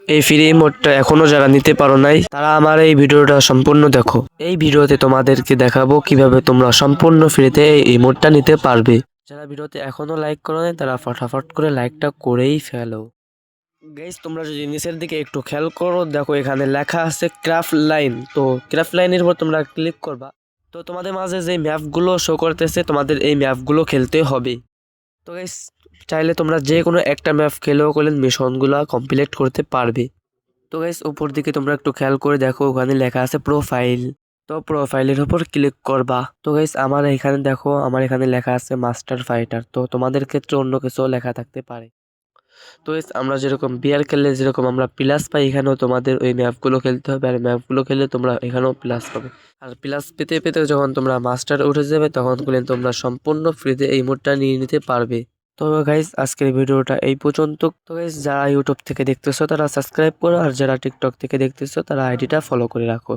এই ফ্রি মোডটা এখনো যারা নিতে পারো নাই তারা আমার এই ভিডিওটা সম্পূর্ণ দেখো। এই ভিডিওতে তোমাদেরকে দেখাবো কিভাবে তোমরা সম্পূর্ণ ফ্রিতে এই মোডটা নিতে পারবে। যারা ভিডিওতে এখনো লাইক করো নাই তারা ফটাফট করে লাইকটা করেই ফেলো। গাইস তোমরা যদি নিচের দিকে একটু খেয়াল করো, দেখো এখানে লেখা আছে ক্রাফট লাইন। তো ক্রাফট লাইনের উপর তোমরা ক্লিক করবা। তো তোমাদের মাঝে যে ম্যাপগুলো শো করতেছে তোমাদের এই ম্যাপগুলো খেলতে হবে। তো গাইস চাইলে তোমরা যে কোনো একটা ম্যাপ খেলেও করলে মিশনগুলো কমপ্লিট করতে পারবে। তো গাইস উপর দিকে তোমরা একটু খেয়াল করে দেখো, ওখানে লেখা আছে প্রোফাইল। তো প্রোফাইলের উপর ক্লিক করবা। তো গাইস আমার এখানে দেখো, আমার এখানে লেখা আছে মাস্টার ফাইটার। তো তোমাদের ক্ষেত্রে অন্য কিছু লেখা থাকতে পারে। তো গাইস আমরা যেরকম বিয়ার খেললে যেরকম আমরা প্লাস পাই, এখানেও তোমাদের ওই ম্যাপগুলো খেলতে হবে। আর ম্যাপগুলো খেললে তোমরা এখানেও প্লাস পাবে। আর প্লাস পেতে পেতে যখন তোমরা মাস্টার উঠে যাবে তখন করলে তোমরা সম্পূর্ণ ফ্রিতে এই মোডটা নিয়ে নিতে পারবে। তো গাইস আজকের ভিডিওটা এই পর্যন্ত। তো গাইস যারা ইউটিউব থেকে দেখতেছো তারা সাবস্ক্রাইব করো, আর যারা টিকটক থেকে দেখতেছো তারা আইডিটা ফলো করে রাখো।